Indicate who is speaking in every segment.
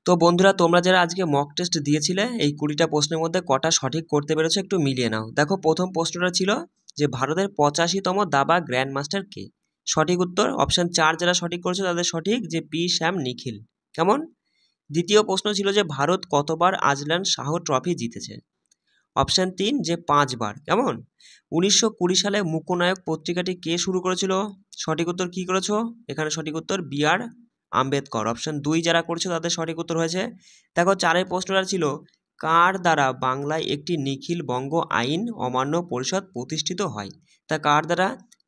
Speaker 1: তো বন্ধুরা, তোমরা যারা আজকে মক টেস্ট দিয়েছিলে এই 20টা প্রশ্নের মধ্যে কটা সঠিক করতে পেরেছো একটু মিলিয়ে নাও। দেখো, প্রথম প্রশ্নটা ছিল যে ভারতের 85তম দাবা গ্র্যান্ড মাস্টার কে। সঠিক উত্তর অপশন 4 যারা সঠিক করেছে তাদের সঠিক, যে পি শ্যাম নিখিল। কেমন? দ্বিতীয় প্রশ্ন ছিল যে ভারত কতবার আজলান শাহ ট্রফি জিতেছে। অপশন 3 যে 5 বার। কেমন? 1920 সালে মুকনায়ক পত্রিকাটি কে শুরু করেছিল। সঠিক উত্তর কি করেছো এখানে? সঠিক উত্তর বি আর আম্বেদকর। অপশন 2 যারা করছো তাদের সঠিক উত্তর হয়েছে। দেখো, চারের প্রশ্নটা ছিল কার দ্বারা বাংলায় একটি নিখিল বঙ্গ আইন অমান্য পরিষদ প্রতিষ্ঠিত হয়। তা কার দ্বারা?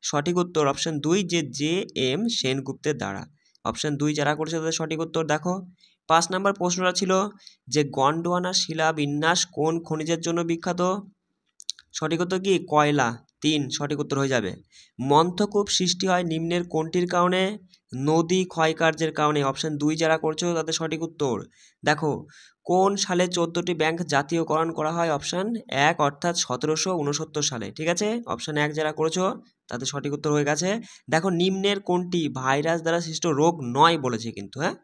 Speaker 1: সঠিক উত্তর অপশন 2 যে জে এম সেনগুপ্তের দ্বারা। অপশন 2 যারা করেছে তাদের সঠিক উত্তর। দেখো, 5 নম্বর প্রশ্নটা ছিল যে গন্ডোয়ানা শিলাবিন্যাস কোন খনিজের জন্য বিখ্যাত। সঠিক উত্তর কি? কয়লা। 3 সঠিক উত্তর হয়ে যাবে। মন্থকূপ সৃষ্টি হয় নিম্নের কোনটির কারণে? নদী ক্ষয়কার্যের কারণে। অপশন 2 যারা করছো তাদের সঠিক উত্তর। দেখো, কোন সালে 14টি ব্যাংক জাতীয়করণ করা হয়? অপশন 1 অর্থাৎ 1769 সালে। ঠিক আছে, অপশন 1 যারা করেছো তাদের সঠিক উত্তর হয়ে গেছে। দেখো, নিম্নের কোনটি ভাইরাস দ্বারা সৃষ্ট রোগ নয় বলেছে কিন্তু, হ্যাঁ,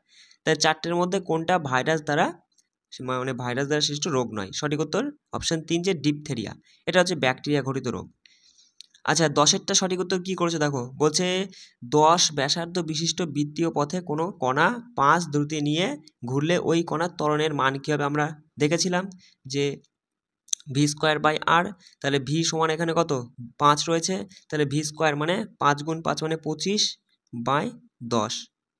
Speaker 1: তাই 4টের মধ্যে কোনটা ভাইরাস দ্বারা, মানে ভাইরাস দ্বারা সৃষ্ট রোগ নয়। সঠিক উত্তর অপশন 3 যে ডিপথেরিয়া, এটা হচ্ছে ব্যাকটেরিয়া ঘটিত রোগ। আচ্ছা, 10এরটা সঠিক উত্তর কি করেছে দেখো, বলছে 10 ব্যাসার্ধ বিশিষ্ট বৃত্তীয় পথে কোনো কণা 5 দ্রুতি নিয়ে ঘুরলে ওই কণার ত্বরণের মান কী হবে? আমরা দেখেছিলাম যে ভি স্কোয়ার বাই আর। তাহলে ভি সমান এখানে কত? 5 রয়েছে। তাহলে ভি স্কোয়ার মানে 5 গুণ 5 মানে 25 বাই 10,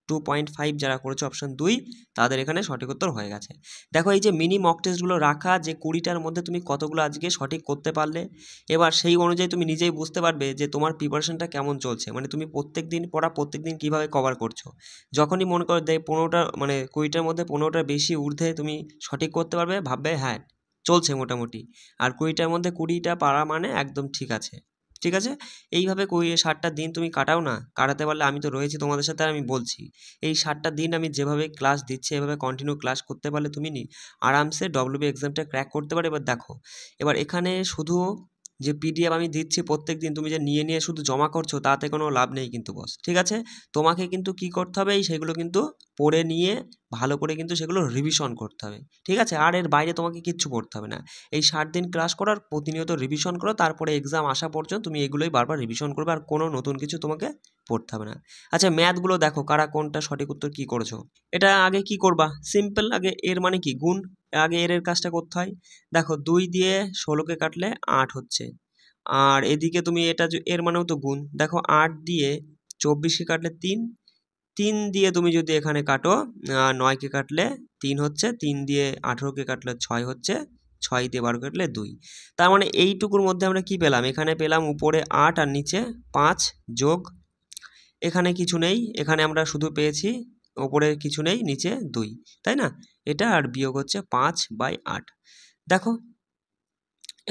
Speaker 1: 2.5 যারা করেছে অপশন 2 তাদের এখানে সঠিক উত্তর হয়ে গেছে। দেখো, এই যে মিনি মক টেস্টগুলো রাখা, যে 20টার মধ্যে তুমি কতগুলো আজকে সঠিক করতে পারলে, এবার সেই অনুযায়ী তুমি নিজেই বুঝতে পারবে যে তোমার প্রিপারেশনটা কেমন চলছে, মানে তুমি প্রত্যেক দিন পড়া প্রত্যেক দিন কীভাবে কভার করছো। যখনই মনে করো 15টা মানে 20টার মধ্যে 15টার বেশি ঊর্ধ্বে তুমি সঠিক করতে পারবে, ভাববে হ্যাঁ চলছে মোটামুটি। আর 20টার মধ্যে 20টা পারা মানে একদম ঠিক আছে। ঠিক আছে, এইভাবে 60টা দিন তুমি কাটাও না, কাটাতে পারলে আমি তো রয়েছি তোমাদের সাথে। আর আমি বলছি, এই 60টা দিন আমি যেভাবে ক্লাস দিচ্ছি এভাবে কন্টিনিউ ক্লাস করতে পারলে তুমি আরামসে ডব্লিউবি এক্সামটা ক্র্যাক করতে পারো। এবার দেখো, এবার এখানে শুধু যে পিডিএফ আমি দিচ্ছি প্রত্যেক দিন তুমি যে নিয়ে নিয়ে শুধু জমা করছো তাতে কোনো লাভ নেই কিন্তু বস। ঠিক আছে, তোমাকে কিন্তু কি করতে হবে, সেগুলো কিন্তু পড়ে নিয়ে ভালো করে কিন্তু সেগুলো রিভিশন করতে হবে। ঠিক আছে, আর এর বাইরে তোমাকে কিচ্ছু পড়তে হবে না। এই 60 দিন ক্লাস করার প্রতিনিয়ত রিভিশন করো, তারপরে এক্সাম আসা পর্যন্ত তুমি এগুলোই বারবার রিভিশন করবে, আর কোনো নতুন কিছু তোমাকে পড়তে হবে না। আচ্ছা, ম্যাথগুলো দেখো কারা কোনটা সঠিক উত্তর কি করেছো। এটা আগে কি করবা, সিম্পল, আগে এর মানে কি গুণ, আগে এর কাজটা করতে হয়। দেখো, 2 দিয়ে 16কে কাটলে 8 হচ্ছে, আর এদিকে তুমি এটা এর মানেও তো গুণ। দেখো, 8 দিয়ে 24কে কাটলে 3, 3 দিয়ে তুমি যদি এখানে কাটো 9কে কাটলে 3 হচ্ছে, 3 দিয়ে 18কে কাটলে 6 হচ্ছে, 6 দিয়ে 12 কাটলে 2। তার মানে এইটুকুর মধ্যে আমরা কি পেলাম? এখানে পেলাম উপরে 8 আর নিচে 5 যোগ, এখানে কিছু নেই, এখানে আমরা শুধু পেয়েছি ওপরে কিছু নেই নিচে 2, তাই না? এটা আর বিয়োগ হচ্ছে 5/8। দেখো,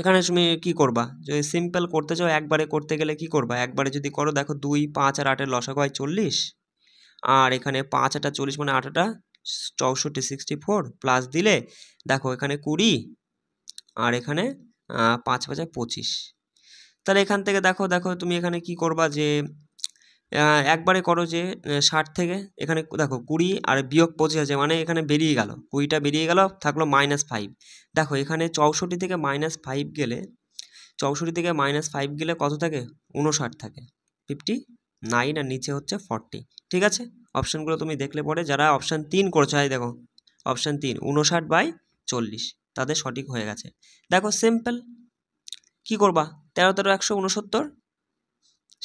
Speaker 1: এখানে তুমি কি করবা, যদি সিম্পল করতে চাও একবারে করতে গেলে কি করবা, একবারে যদি করো, দেখো 2, 5 আর 8-এর লসাগু হয় 40, আর এখানে 5 8 40 মানে 8 8 64 64 প্লাস দিলে দেখো এখানে 20, আর এখানে 5 5 25। তাহলে এখান থেকে দেখো দেখো তুমি এখানে কি করবা, যে একবারে করো যে 60 থেকে এখানে দেখো 20 আর বিয়োগ 25 আছে, মানে এখানে বেরিয়ে গেল 20টা বেরিয়ে গেল, থাকলো -5। দেখো এখানে 64 থেকে -5 গেলে, 64 থেকে -5 গেলে কত থাকে? 59 থাকে, 59, আর নিচে হচ্ছে 40। ঠিক আছে, অপশানগুলো তুমি দেখলে পরে যারা অপশান 3 করেছে, দেখো অপশান 3 59/40 তাদের সঠিক হয়ে গেছে। দেখো সিম্পল, কি করবা, 13 13 169,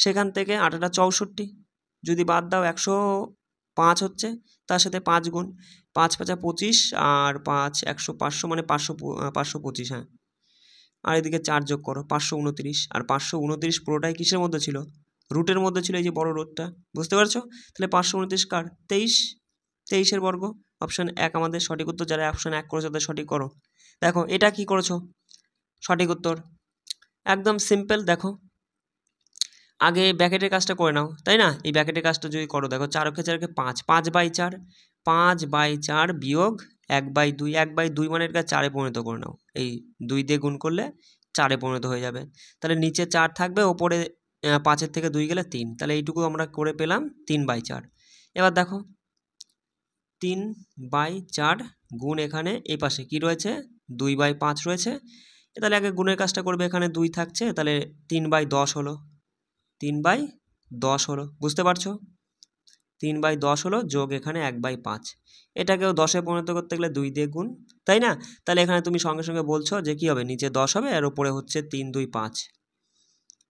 Speaker 1: সেখান থেকে 8 8 64, যদি বাদ দাও 105 হচ্ছে, তার সাথে 5 গুণ, 5 5 25, আর 5 500 মানে 525, হ্যাঁ, আর এদিকে 4 যোগ করো 529, আর 529 পুরোটাই কিসের মধ্যে ছিল? রুটের মধ্যে ছিল, এই যে বড় রুটটা, বুঝতে পারছো? তাহলে 529 কার? 23, 23-এর বর্গ। অপশান 1 আমাদের সঠিক উত্তর, যারা অপশান 1 করেছো তাদের সঠিক করো। দেখো এটা কি করেছো, সঠিক উত্তর একদম সিম্পল। দেখো, আগে ব্যাকেটের কাজটা করে নাও, তাই না? এই ব্যাকেটের কাজটা যদি করো, দেখো 4 কে 4 কে 5, 5/4, 5/4 বিয়োগ 1/2, 1/2 মানে এটা 4-এ পরিণত করে নাও, এই 2 দিয়ে গুণ করলে 4-এ পরিণত হয়ে যাবে। তাহলে নিচে 4 থাকবে, ওপরে 5-এর থেকে 2 গেলে 3, তাহলে এইটুকু আমরা করে পেলাম 3/4। এবার দেখো 3/4 গুণ এখানে এই পাশে কি রয়েছে 2/5 রয়েছে। তাহলে আগে গুণের কাজটা করবে, এখানে 2 থাকছে, তাহলে 3/10 হলো, 3/10 হলো, বুঝতে পারছো? 3/10 হলো যোগ এখানে 1/5। এটাকেও 10-এ পরিণত করতে গেলে 2 দিয়ে গুণ, তাই না? তাহলে এখানে তুমি সঙ্গে সঙ্গে বলছো যে কি হবে, নিচে 10 হবে আর উপরে হচ্ছে 3 2 5,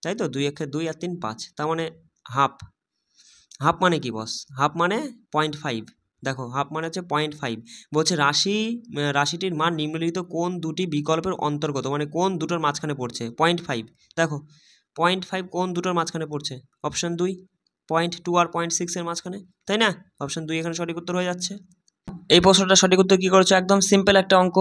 Speaker 1: তাই তো? 2 একে 2 আর 3 5, তার মানে হাফ। হাফ মানে কি বস? হাফ মানে 0.5। দেখো হাফ মানে হচ্ছে 0.5। বলছে রাশিটির মান নিম্নলিখিত কোন দুটি বিকল্পের অন্তর্গত, মানে কোন দুটোর মাঝখানে পড়ছে? 0.5। দেখো 0.5 কোন দুটোর মাঝখানে পড়ছে? অপশন 2, 0.2 আর 0.6 এর মাঝখানে, তাই না? অপশন 2 এখানে সঠিক উত্তর হয়ে যাচ্ছে। এই প্রশ্নটা সঠিক উত্তর কি করেছো? একদম সিম্পল একটা অঙ্ক।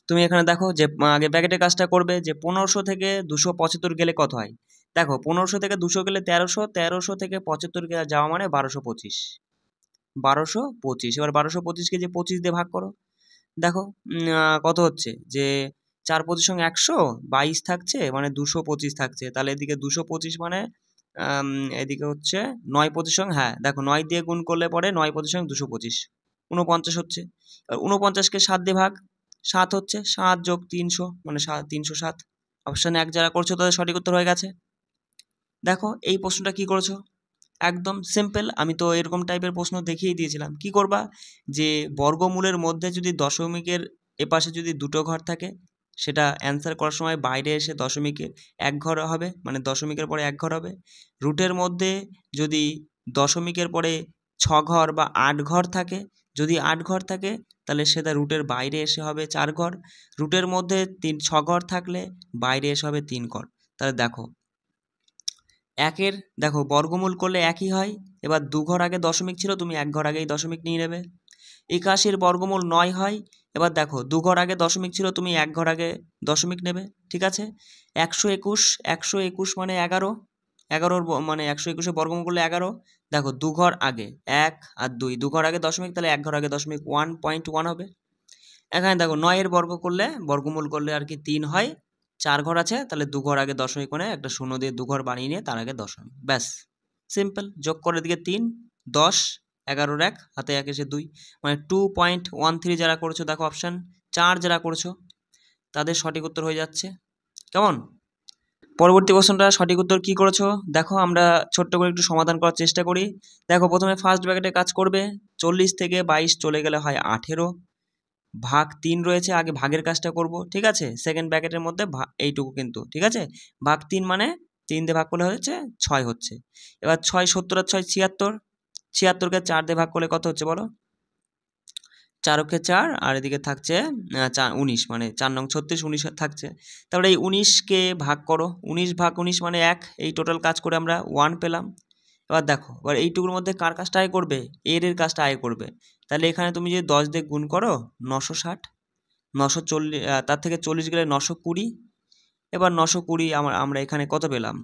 Speaker 1: তুমি এখানে দেখো যে আগে ব্র্যাকেটের কাজটা করবে, যে 1500 থেকে 275 গেলে কত হয়। দেখো 1500 থেকে 200 গেলে 1300, 1300 থেকে 75 যাওয়া মানে 1225, 1225। এবার 1225কে যে 25 দিয়ে ভাগ করো, দেখো কত হচ্ছে, যে 4 25 সঙ্গে 100, 22 থাকছে, মানে 225 থাকছে। তাহলে এদিকে 225 মানে এদিকে হচ্ছে 9 25 সঙ্গে, হ্যাঁ দেখো 9 দিয়ে গুণ করলে পরে 9 25 সঙ্গে 225, 49 হচ্ছে। আর 49কে 7 দিয়ে ভাগ, 7 হচ্ছে, 7 যোগ 300 মানে 307। অপশন 1 যারা করছো তাদের সঠিক উত্তর হয়ে গেছে। দেখো এই প্রশ্নটা কি করেছো, একদম সিম্পল। আমি তো এরকম টাইপের প্রশ্ন দেখিয়ে দিয়েছিলাম। কি করবা, যে বর্গমূলের মধ্যে যদি দশমিকের এপাশে যদি দুটো ঘর থাকে, সেটা অ্যান্সার করার সময় বাইরে এসে দশমিকের এক ঘর হবে, মানে দশমিকের পরে এক ঘর হবে। রুটের মধ্যে যদি দশমিকের পরে 6 ঘর বা 8 ঘর থাকে, যদি 8 ঘর থাকে তাহলে সেটা রুটের বাইরে এসে হবে 4 ঘর। রুটের মধ্যে 6 ঘর থাকলে বাইরে এসে হবে 3 ঘর। তাহলে দেখো একের, দেখো বর্গমূল করলে একই হয়। এবার 2 ঘর আগে দশমিক ছিল, তুমি 1 ঘর আগেই দশমিক নিয়ে নেবে। 81-র বর্গমূল 9 হয়। এবার দেখো 2 ঘর আগে দশমিক ছিল, তুমি 1 ঘর আগে দশমিক নেবে, ঠিক আছে? 121, 121 মানে 11, 11-র মানে 121-এর বর্গমূল করলে 11। দেখো 2 ঘর আগে 1 আর 2, 2 ঘর আগে দশমিক, তাহলে 1 ঘর আগে দশমিক 1.1 হবে। এখানে দেখো 9-এর বর্গমূল করলে আর কি 3 হয়। 4 ঘর আছে, তাহলে 2 ঘর আগে দশমিক মানে একটা শূন্য দিয়ে 2 ঘর বানিয়ে নিয়ে তার আগে দশমিক, ব্যাস সিম্পল। যোগ করে দিকে 3, 10, 11-র 1, হাতে 1 এসে 2, মানে 2.13 যারা করেছো, দেখো অপশান 4 যারা করেছো তাদের সঠিক উত্তর হয়ে যাচ্ছে। কেমন? পরবর্তী প্রশ্নটা সঠিক উত্তর কি করেছো দেখো, আমরা ছোট্ট করে একটু সমাধান করার চেষ্টা করি। দেখো প্রথমে ফার্স্ট ব্র্যাকেটে কাজ করবে, 40 থেকে 22 চলে গেলে হয় 18, ভাগ 3 রয়েছে, আগে ভাগের কাজটা করব, ঠিক আছে? সেকেন্ড ব্র্যাকেটের মধ্যে এইটুকু কিন্তু, ঠিক আছে? ভাগ 3 মানে 3 দিয়ে ভাগ করলে হচ্ছে 6 হচ্ছে। এবার 6 70 আর 6 76, 76কে 4 দিয়ে ভাগ করলে কত হচ্ছে বলো? 4-কে 4 আর এদিকে থাকছে 19, মানে 4 নং 36, 19 থাকছে। তারপরে এই 19কে ভাগ করো, 19 ভাগ 19 মানে 1। এই টোটাল কাজ করে আমরা 1 পেলাম। এবার দেখো, এবার এইটুকুর মধ্যে কার কাজটা আগে করবে? এর কাজটা আগে করবে। তাহলে এখানে তুমি যদি 10 দিয়ে গুণ করো, 960, 940, তার থেকে 40 গেলে 920। এবার 920 আমরা এখানে কত পেলাম?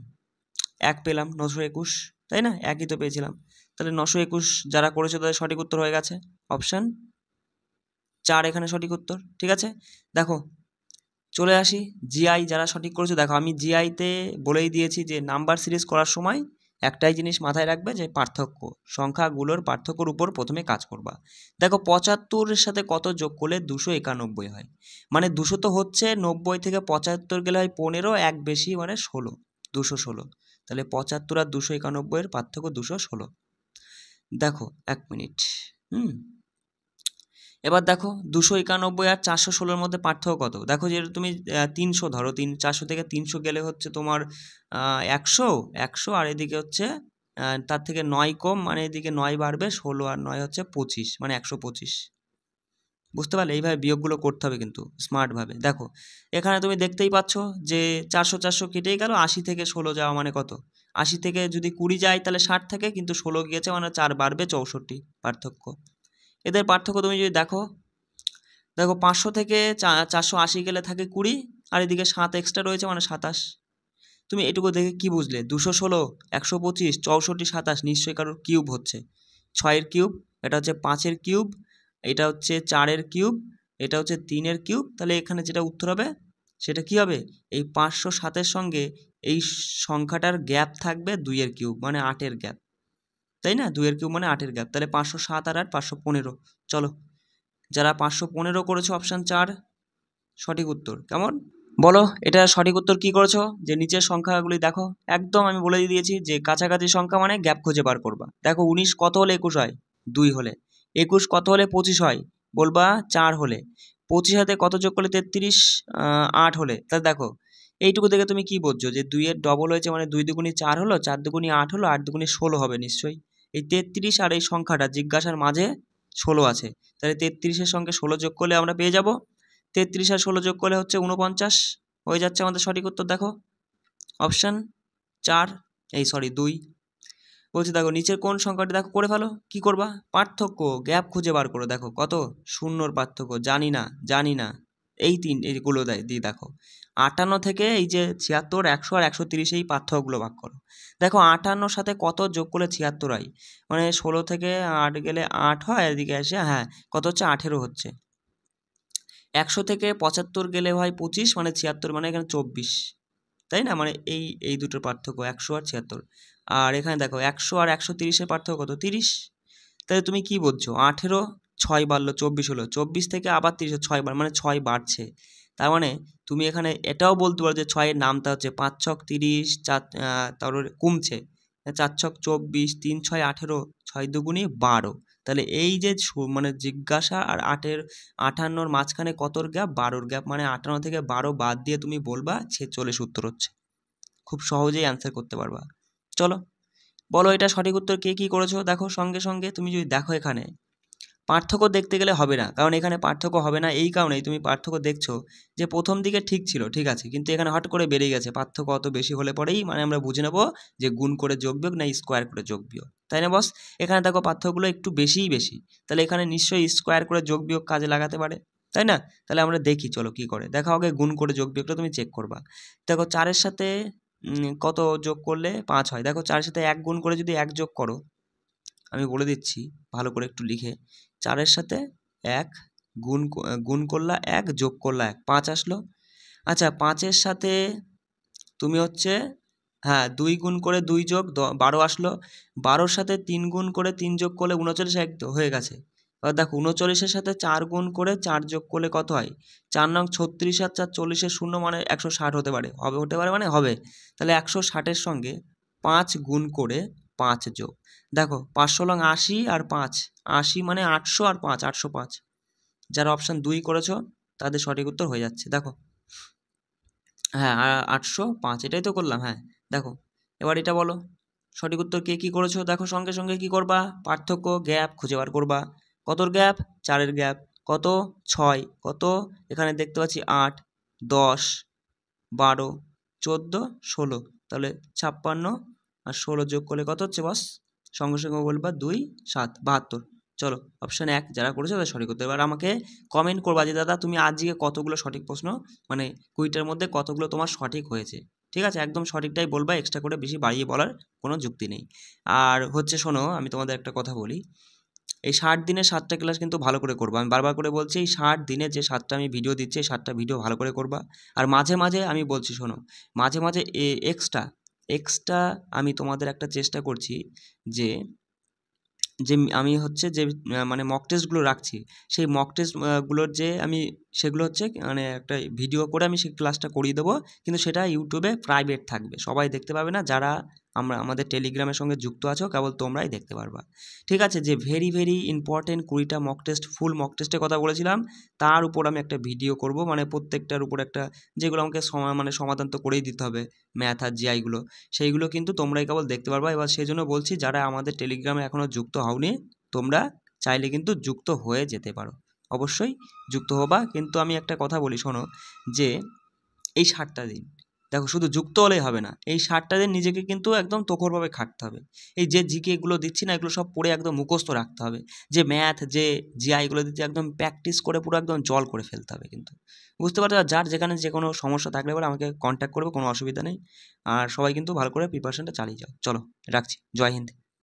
Speaker 1: 1 পেলাম, 921, তাই না? একই তো পেয়েছিলাম। তাহলে 921 যারা করেছে তাদের সঠিক উত্তর হয়ে গেছে। অপশান 4 এখানে সঠিক উত্তর, ঠিক আছে? দেখো চলে আসি জিআই যারা সঠিক করেছে। দেখো আমি জিআইতে বলেই দিয়েছি যে নাম্বার সিরিজ করার সময় একটাই জিনিস মাথায় রাখবে, যে পার্থক্য, সংখ্যাগুলোর পার্থক্যর উপর প্রথমে কাজ করবা। দেখো 75-এর সাথে কত যোগ করলে 291 হয়, মানে 200 তো হচ্ছে, 90 থেকে 75 গেলে হয় 15, এক বেশি মানে 16, 216। তাহলে 75 আর 291-এর পার্থক্য 216। দেখো 1 মিনিট, এবার দেখো 291 আর 416-র মধ্যে পার্থক্য কত। দেখো যে তুমি 300 ধরো, 400 থেকে 300 গেলে হচ্ছে তোমার 100, 100, আর এদিকে হচ্ছে তার থেকে 9 কম, মানে এদিকে 9 বাড়বে, 16 আর 9 হচ্ছে 25, মানে 125। বুঝতে পারলে? এইভাবে বিয়োগগুলো করতে হবে কিন্তু স্মার্টভাবে। দেখো এখানে তুমি দেখতেই পাচ্ছ যে 400 400 কেটেই গেল, 80 থেকে 16 যাওয়া মানে কত? 80 থেকে যদি 20 যায় তাহলে 60 থাকে, কিন্তু 16 গিয়েছে মানে 4 বাড়বে, 64 পার্থক্য। এদের পার্থক্য তুমি যদি দেখো, 500 থেকে 480 গেলে থাকে 20, আর এদিকে 7 এক্সট্রা রয়েছে মানে 27। তুমি এটুকু দেখে কি বুঝলে? 216, 125, 64, 27 নিশ্চয়ই কারোর কিউব হচ্ছে। 6-এর কিউব, এটা হচ্ছে 5-এর কিউব, এটা হচ্ছে 4-এর কিউব, এটা হচ্ছে 3-এর কিউব। তাহলে এখানে যেটা উত্তর হবে সেটা কি হবে? এই 507-এর সঙ্গে এই সংখ্যাটার গ্যাপ থাকবে 2-এর কিউব, মানে 8-এর গ্যাপ, তাই না? 2-এর কিউব মানে 8-এর গ্যাপ, তাহলে 507 আর 8 515। চলো, যারা 515 করেছো অপশান 4 সঠিক উত্তর। কেমন বলো, এটা সঠিক উত্তর কি করেছো? যে নিচের সংখ্যাগুলি দেখো, একদম আমি বলে দিয়েছি যে কাছাকাছি সংখ্যা মানে গ্যাপ খুঁজে বার করবা। দেখো 19 কত হলে 21 হয়? 2 হলে। 21 কত হলে 25 হয়? বলবা 4 হলে। 25 সাথে কত যোগ করলে 33? 8 হলে। তাহলে দেখো এইটুকু থেকে তুমি কি বুঝছো যে 2 এর ডবল হয়েছে মানে 2 দুগুণী 4 হলো, 4 দুগুণী 8 হলো, 8 দুগুণী 16 হবে নিশ্চয়ই। এই 33 আর এই সংখ্যাটা জিজ্ঞাসার মাঝে 16 আছে, তাহলে 33-এর সঙ্গে 16 যোগ করলে আমরা পেয়ে যাব 33 আর 16 যোগ করলে হচ্ছে 49 হয়ে যাচ্ছে আমাদের সঠিক উত্তর। দেখো অপশান 4, এই সরি 2। বলছি দেখো নিচের কোন সংখ্যাটি দেখো করে ফেলো। কি করবা? পার্থক্য, গ্যাপ খুঁজে বার করো। দেখো কত শূন্যর পার্থক্য, জানি না জানি না, এই এইগুলো দিয়ে দেখো 58 থেকে এই যে 76, 100 আর 130 এই পার্থক্যগুলো ভাগ করো। দেখো 58 সাথে কত যোগ করলে 76 হয়? মানে 16 থেকে 8 গেলে 8 হয়, এদিকে এসে হ্যাঁ কত হচ্ছে 18 হচ্ছে। 100 থেকে 75 গেলে হয় 25, মানে 76, মানে এখানে 24, তাই না? মানে এই দুটোর পার্থক্য 100 আর 76। আর এখানে দেখো 100 আর 130-এর পার্থক্য কত? 30। তাহলে তুমি কি বলছো? 18, 6 বাড়লো 24 হলো, 24 থেকে আবার 30, 6 বার মানে 6 বাড়ছে। তার মানে তুমি এখানে এটাও বলতে পারো যে 6-এর নামটা হচ্ছে 5 ছক 30, তারপরে কমছে 4 ছক 24, 3 6 18, 6 দুগুণী 12। তাহলে এই যে মানে জিজ্ঞাসা আর 58-র মাঝখানে কতর গ্যাপ? 12-র গ্যাপ, মানে 58 থেকে 12 বাদ দিয়ে তুমি বলবা 46 উত্তর হচ্ছে। খুব সহজেই অ্যান্সার করতে পারবা। চলো বলো এটা সঠিক উত্তর কে কি করেছো। দেখো সঙ্গে সঙ্গে তুমি যদি দেখো এখানে পার্থক্য দেখতে গেলে হবে না, কারণ এখানে পার্থক্য হবে না এই কারণেই তুমি পার্থক্য দেখছো যে প্রথম দিকে ঠিক ছিল, ঠিক আছে, কিন্তু এখানে হট করে বেড়ে গেছে। পার্থক্য অত বেশি হলে পরেই মানে আমরা বুঝে নেবো যে গুণ করে যোগ বিয়োগ না স্কোয়ার করে যোগ বিয়োগ, তাই না বস? এখানে দেখো পার্থক্যগুলো একটু বেশিই বেশি, তাহলে এখানে নিশ্চয়ই স্কোয়ার করে যোগ বিয়োগ কাজে লাগাতে পারে, তাই না? তাহলে আমরা দেখি চলো কি করে। দেখো আগে গুণ করে যোগ বিয়োগটা তুমি চেক করবা। দেখো 4-এর সাথে কত যোগ করলে 5 হয়? দেখো 4-এর সাথে 1 গুণ করে যদি 1 যোগ করো, আমি বলে দিচ্ছি ভালো করে একটু লিখে, 4-এর সাথে 1 গুণ করলা 1 যোগ করলা 1, 5 আসলো। আচ্ছা 5-এর সাথে তুমি হচ্ছে হ্যাঁ 2 গুণ করে 2 যোগ 12 আসলো। 12-র সাথে 3 গুণ করে 3 যোগ করলে 39, এক হয়ে গেছে। এবার দেখো 39-এর সাথে 4 গুণ করে 4 যোগ করলে কত হয়? 4 নং 36 আর 4 40-এর শূন্য মানে 160 হতে পারে, হতে পারে মানে হবে। তাহলে 160-এর সঙ্গে 5 গুণ করে 5 যোগ, দেখো 5 লং 80 আর 5, 80 মানে 800 আর 5 805। যারা অপশান 2 করেছো তাদের সঠিক উত্তর হয়ে যাচ্ছে। দেখো হ্যাঁ 805, এটাই তো করলাম। হ্যাঁ দেখো এবার এটা বলো সঠিক উত্তর কে কি করেছো। দেখো সঙ্গে সঙ্গে কি করবা? পার্থক্য গ্যাপ খুঁজে বার করবা। কতর গ্যাপ? 4-এর গ্যাপ। কত? 6। কত? এখানে দেখতে পাচ্ছি 8, 10, 12, 14, 16, তাহলে 56 আর 16 যোগ করলে কত হচ্ছে বস? সঙ্গে সঙ্গে বলবা 2 7 72। চলো অপশান 1 যারা করেছো তাদের সঠিক উত্তর। এবার আমাকে কমেন্ট করবা যে দাদা তুমি আজকে কতগুলো সঠিক প্রশ্ন মানে কুইটার মধ্যে কতগুলো তোমার সঠিক হয়েছে। ঠিক আছে, একদম সঠিকটাই বলবা, এক্সট্রা করে বেশি বাড়িয়ে বলার কোনো যুক্তি নেই। আর হচ্ছে শোনো আমি তোমাদের একটা কথা বলি, এই 60 দিনের 7টা ক্লাস কিন্তু ভালো করে করবা। আমি বারবার করে বলছি এই 60 দিনে যে 7টা আমি ভিডিও দিচ্ছি এই 7টা ভিডিও ভালো করে করবা। আর মাঝে মাঝে আমি বলছি শোনো, মাঝে মাঝে এক্সট্রা এক্সট্রা আমি তোমাদের একটা চেষ্টা করছি যে যে আমি হচ্ছে যে মানে মক টেস্টগুলো রাখছি, সেই মক টেস্টগুলোর যে আমি সেগুলো হচ্ছে মানে একটা ভিডিও করে আমি সেই ক্লাসটা করিয়ে দেবো, কিন্তু সেটা ইউটিউবে প্রাইভেট থাকবে, সবাই দেখতে পাবে না। যারা আমাদের টেলিগ্রামের সঙ্গে যুক্ত আছো কেবল তোমরাই দেখতে পারবা। ঠিক আছে, যে ভেরি ভেরি ইম্পর্টেন্ট 20টা মক টেস্ট, ফুল মক টেস্টের কথা বলেছিলাম, তার উপর আমি একটা ভিডিও করব, মানে প্রত্যেকটার উপর একটা, যেগুলো আমাকে মানে সমাধান তো করেই দিতে হবে, ম্যাথ আর জিআইগুলো, সেইগুলো কিন্তু তোমরাই কেবল দেখতে পারবা। এবার সেই জন্য বলছি যারা আমাদের টেলিগ্রামে এখনও যুক্ত হওনি তোমরা চাইলে কিন্তু যুক্ত হয়ে যেতে পারো, অবশ্যই যুক্ত হবা। কিন্তু আমি একটা কথা বলি শোনো, যে এই 60টা দিন দেখো শুধু যুক্ত হলেই হবে না, এই 60টা দিন নিজেকে কিন্তু একদম তোখরভাবে খাটতে হবে। এই যে জিকে এগুলো দিচ্ছি না এগুলো সব পড়ে একদম মুখস্থ রাখতে হবে, যে ম্যাথ যে জিআই এগুলো দিচ্ছি একদম প্র্যাকটিস করে পুরো একদম জল করে ফেলতে হবে কিন্তু, বুঝতে পারছো? যার যেখানে যে কোনো সমস্যা থাকলে বলে আমাকে কন্ট্যাক্ট করবে, কোনো অসুবিধা নেই। আর সবাই কিন্তু ভালো করে প্রিপারেশনটা চালিয়ে যাও। চলো রাখছি, জয় হিন্দ।